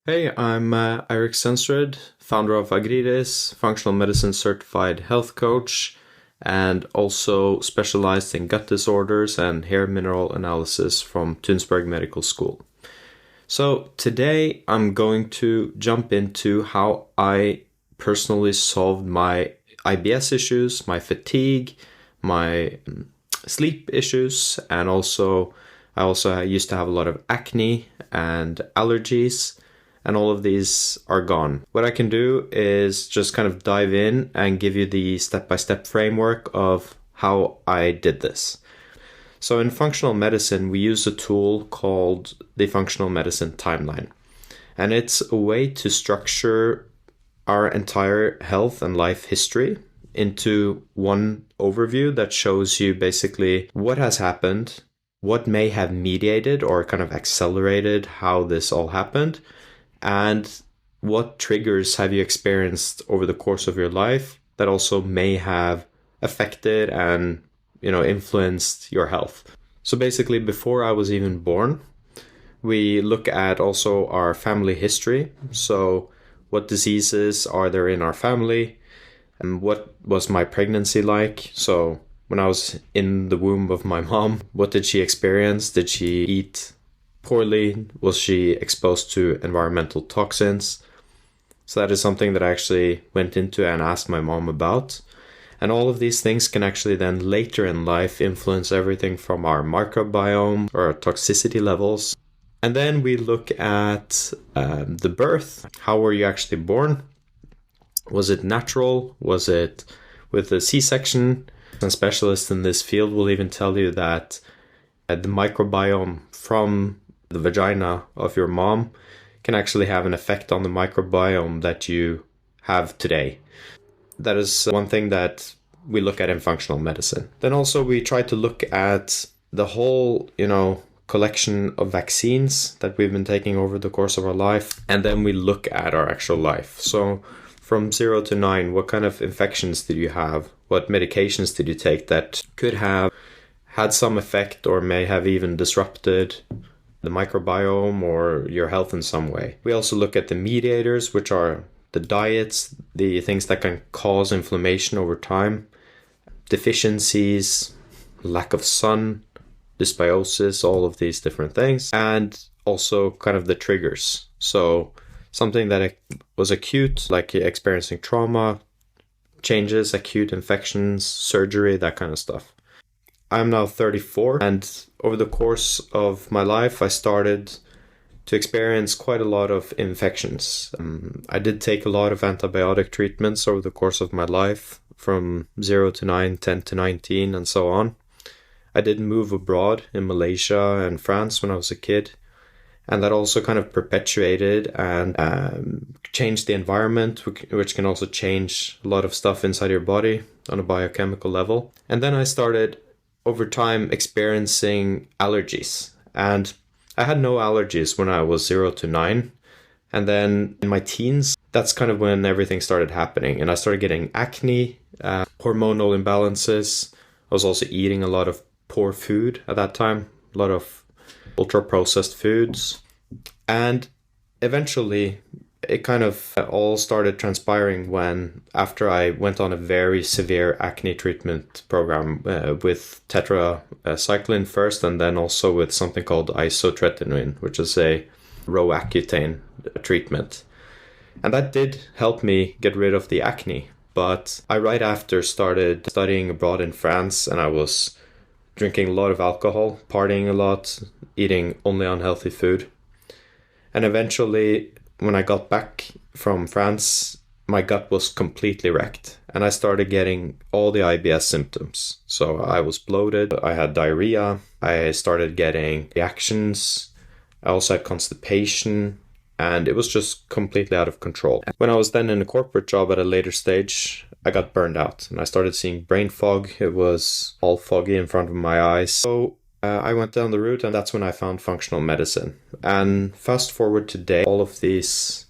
Hey, I'm Eirik Sensrud, founder of Agridis, functional medicine certified health coach, and also specialized in gut disorders and hair mineral analysis from Tunsberg Medical School. So today I'm going to jump into how I personally solved my IBS issues, my fatigue, my sleep issues, and I used to have a lot of acne and allergies, and all of these are gone. What I can do is just kind of dive in and give you the step-by-step framework of how I did this. So in functional medicine, we use a tool called the functional medicine timeline. And it's a way to structure our entire health and life history into one overview that shows you basically what has happened, what may have mediated or kind of accelerated how this all happened, and what triggers have you experienced over the course of your life that also may have affected and influenced your health. So basically, before I was even born, we look at also our family history. So what diseases are there in our family, and what was my pregnancy like? So when I was in the womb of my mom, what did she experience? Did she eat poorly? Was she exposed to environmental toxins? So that is something that I actually went into and asked my mom about. And all of these things can actually then later in life influence everything from our microbiome or our toxicity levels. And then we look at the birth. How were you actually born? Was it natural? Was it with a C-section? And specialists in this field will even tell you that the microbiome from the vagina of your mom can actually have an effect on the microbiome that you have today. That is one thing that we look at in functional medicine. Then also we try to look at the whole, collection of vaccines that we've been taking over the course of our life. And then we look at our actual life. So from 0 to 9, what kind of infections did you have? What medications did you take that could have had some effect or may have even disrupted the microbiome or your health in some way? We also look at the mediators, which are the diets, the things that can cause inflammation over time, deficiencies, lack of sun, dysbiosis, all of these different things, and also kind of the triggers. So something that was acute, like experiencing trauma, changes, acute infections, surgery, that kind of stuff. I'm now 34, and over the course of my life, I started to experience quite a lot of infections. I did take a lot of antibiotic treatments over the course of my life, from 0 to 9, 10 to 19, and so on. I did move abroad in Malaysia and France when I was a kid, and that also kind of perpetuated and changed the environment, which can also change a lot of stuff inside your body on a biochemical level. And then I started over time experiencing allergies, and I had no allergies when I was 0 to 9, and then in my teens, that's kind of when everything started happening, and I started getting acne, hormonal imbalances. I was also eating a lot of poor food at that time, a lot of ultra processed foods, and eventually it kind of all started transpiring when, after I went on a very severe acne treatment program with tetracycline first, and then also with something called isotretinoin, which is a Roaccutane treatment. And that did help me get rid of the acne. But I right after started studying abroad in France, and I was drinking a lot of alcohol, partying a lot, eating only unhealthy food. And eventually, when I got back from France, my gut was completely wrecked, and I started getting all the IBS symptoms. So I was bloated, I had diarrhea, I started getting reactions, I also had constipation, and it was just completely out of control. When I was then in a corporate job at a later stage, I got burned out, and I started seeing brain fog. It was all foggy in front of my eyes. So I went down the route, and that's when I found functional medicine. And fast forward today, all of these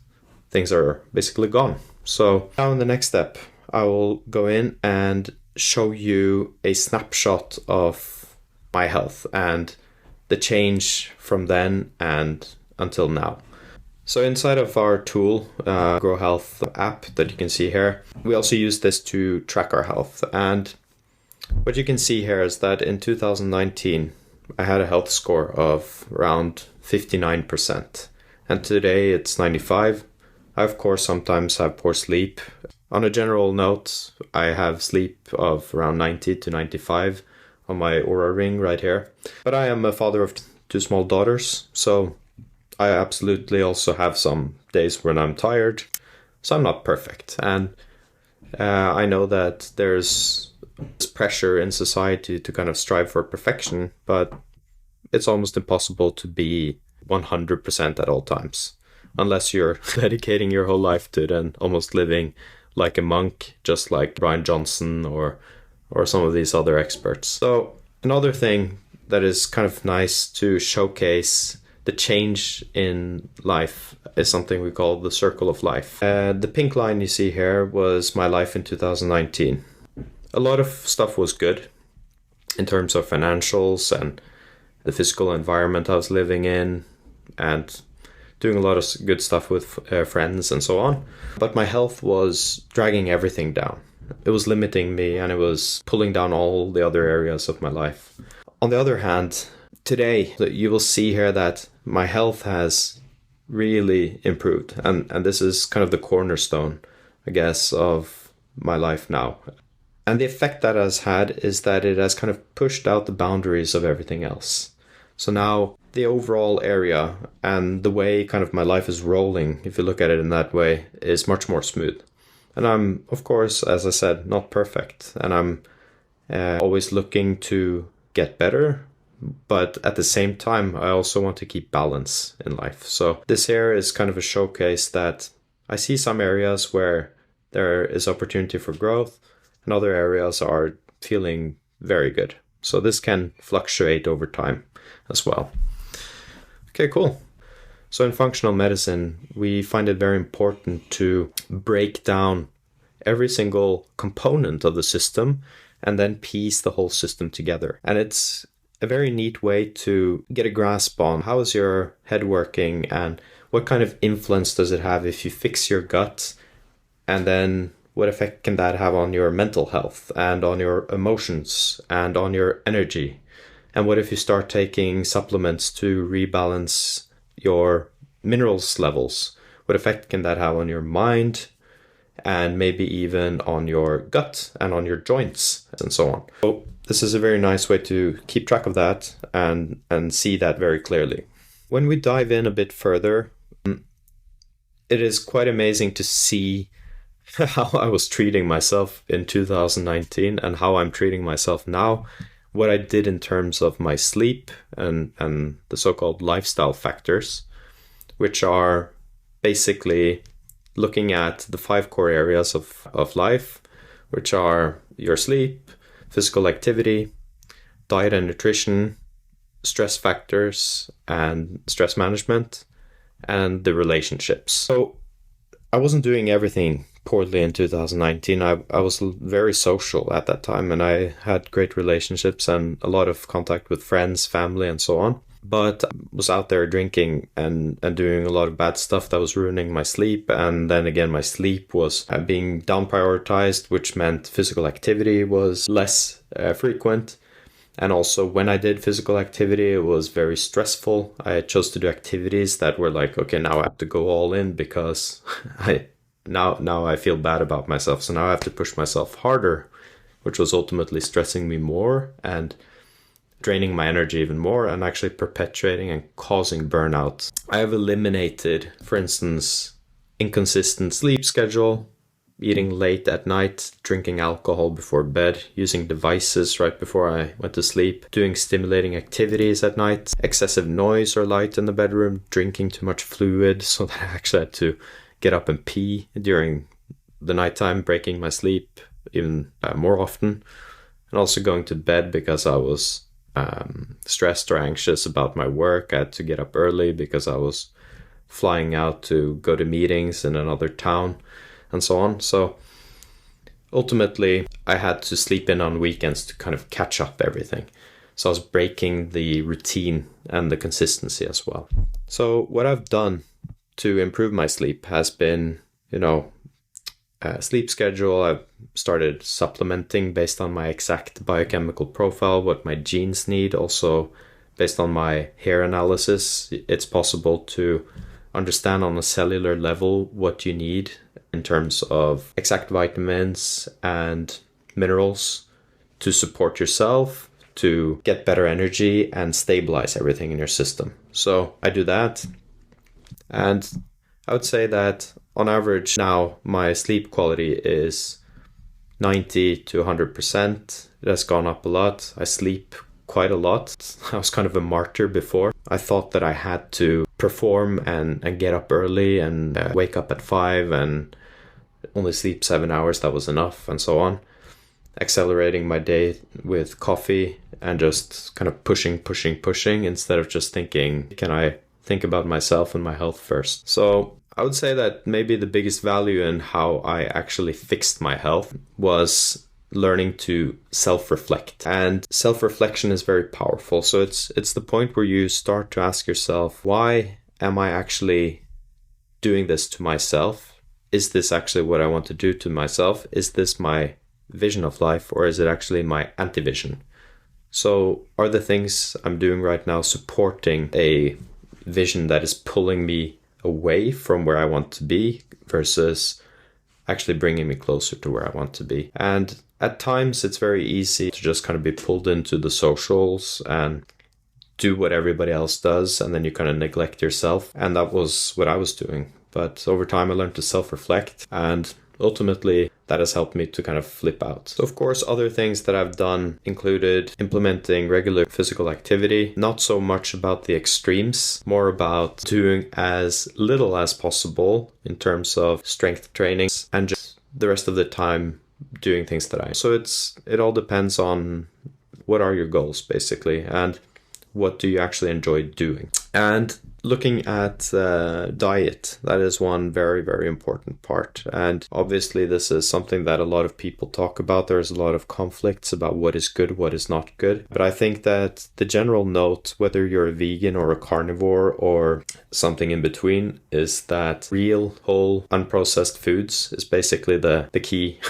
things are basically gone. So now in the next step, I will go in and show you a snapshot of my health and the change from then and until now. So inside of our tool, Grow Health app that you can see here, we also use this to track our health. And what you can see here is that in 2019, I had a health score of around 59%. And today it's 95. I, of course, sometimes have poor sleep. On a general note, I have sleep of around 90 to 95 on my Oura ring right here. But I am a father of two small daughters, so I absolutely also have some days when I'm tired. So I'm not perfect. And I know that there's pressure in society to kind of strive for perfection, but it's almost impossible to be 100% at all times, unless you're dedicating your whole life to it and almost living like a monk, just like Brian Johnson or some of these other experts. So another thing that is kind of nice to showcase the change in life is something we call the circle of life. The pink line you see here was my life in 2019. A lot of stuff was good in terms of financials and the physical environment I was living in and doing a lot of good stuff with friends and so on. But my health was dragging everything down. It was limiting me and it was pulling down all the other areas of my life. On the other hand, today you will see here that my health has really improved. And this is kind of the cornerstone, I guess, of my life now. And the effect that has had is that it has kind of pushed out the boundaries of everything else. So now the overall area and the way kind of my life is rolling, if you look at it in that way, is much more smooth. And I'm, of course, as I said, not perfect. And I'm always looking to get better. But at the same time, I also want to keep balance in life. So this here is kind of a showcase that I see some areas where there is opportunity for growth and other areas are feeling very good. So this can fluctuate over time as well. Okay, cool. So in functional medicine, we find it very important to break down every single component of the system and then piece the whole system together. And it's a very neat way to get a grasp on how is your head working and what kind of influence does it have if you fix your gut, and then what effect can that have on your mental health and on your emotions and on your energy? And what if you start taking supplements to rebalance your minerals levels? What effect can that have on your mind and maybe even on your gut and on your joints and so on? So this is a very nice way to keep track of that and see that very clearly. When we dive in a bit further, it is quite amazing to see how I was treating myself in 2019 and how I'm treating myself now, what I did in terms of my sleep and the so-called lifestyle factors, which are basically looking at the 5 core areas of life, which are your sleep, physical activity, diet and nutrition, stress factors and stress management, and the relationships. So I wasn't doing everything poorly in 2019. I was very social at that time and I had great relationships and a lot of contact with friends, family, and so on. But I was out there drinking and doing a lot of bad stuff that was ruining my sleep. And then again, my sleep was being down prioritized, which meant physical activity was less frequent. And also when I did physical activity, it was very stressful. I chose to do activities that were like, okay, now I have to go all in because now I feel bad about myself. So now I have to push myself harder, which was ultimately stressing me more and draining my energy even more and actually perpetuating and causing burnout. I have eliminated, for instance, inconsistent sleep schedule, eating late at night, drinking alcohol before bed, using devices right before I went to sleep, doing stimulating activities at night, excessive noise or light in the bedroom, drinking too much fluid so that I actually had to get up and pee during the nighttime, breaking my sleep even more often, and also going to bed because I was stressed or anxious about my work. I had to get up early because I was flying out to go to meetings in another town and so on. So ultimately, I had to sleep in on weekends to kind of catch up everything. So I was breaking the routine and the consistency as well. So what I've done to improve my sleep has been, sleep schedule. I've started supplementing based on my exact biochemical profile, what my genes need. Also, based on my hair analysis, it's possible to understand on a cellular level what you need in terms of exact vitamins and minerals to support yourself, to get better energy and stabilize everything in your system. So I do that. And I would say that on average now my sleep quality is 90 to 100%. It has gone up a lot. I sleep quite a lot. I was kind of a martyr before. I thought that I had to perform and get up early and wake up at 5 and only sleep 7 hours. That was enough, and so on. Accelerating my day with coffee and just kind of pushing instead of just thinking, can I think about myself and my health first? So I would say that maybe the biggest value in how I actually fixed my health was learning to self-reflect. And self-reflection is very powerful. So it's the point where you start to ask yourself, why am I actually doing this to myself? Is this actually what I want to do to myself? Is this my vision of life, or is it actually my anti-vision? So are the things I'm doing right now supporting a vision that is pulling me away from where I want to be versus actually bringing me closer to where I want to be? And at times it's very easy to just kind of be pulled into the socials and do what everybody else does, and then you kind of neglect yourself. And that was what I was doing. But over time I learned to self-reflect, and ultimately that has helped me to kind of flip out. So of course, other things that I've done included implementing regular physical activity, not so much about the extremes, more about doing as little as possible in terms of strength training, and just the rest of the time doing things that I. So it all depends on what are your goals basically, and what do you actually enjoy doing. And looking at diet, that is one very, very important part. And obviously this is something that a lot of people talk about. There's a lot of conflicts about what is good, what is not good. But I think that the general note, whether you're a vegan or a carnivore or something in between, is that real, whole, unprocessed foods is basically the key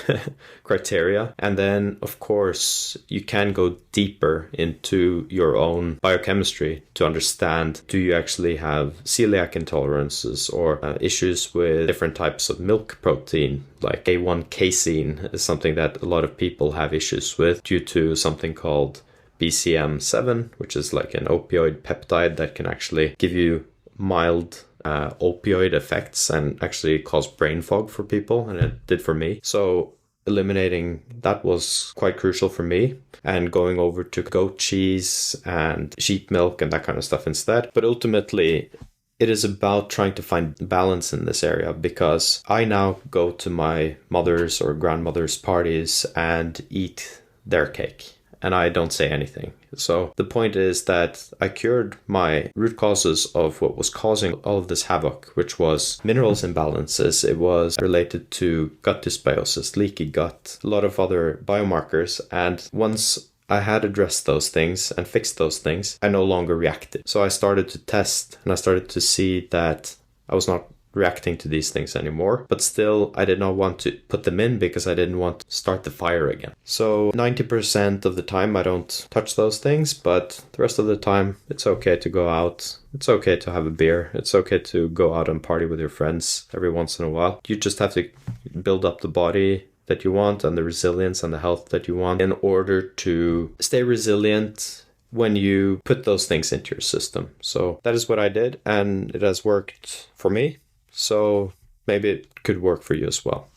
criteria. And then, of course, you can go deeper into your own biochemistry to understand, do you actually have celiac intolerances or issues with different types of milk protein, like A1 casein is something that a lot of people have issues with due to something called BCM7, which is like an opioid peptide that can actually give you mild opioid effects and actually cause brain fog for people, and it did for me. So eliminating that was quite crucial for me, and going over to goat cheese and sheep milk and that kind of stuff instead. But ultimately, it is about trying to find balance in this area, because I now go to my mother's or grandmother's parties and eat their cake, and I don't say anything. So the point is that I cured my root causes of what was causing all of this havoc, which was minerals imbalances. It was related to gut dysbiosis, leaky gut, a lot of other biomarkers. And once I had addressed those things and fixed those things, I no longer reacted. So I started to test, and I started to see that I was not reacting to these things anymore. But still, I did not want to put them in because I didn't want to start the fire again. So 90% of the time I don't touch those things, but the rest of the time it's okay to go out. It's okay to have a beer. It's okay to go out and party with your friends every once in a while. You just have to build up the body that you want and the resilience and the health that you want in order to stay resilient when you put those things into your system. So that is what I did, and it has worked for me. So maybe it could work for you as well.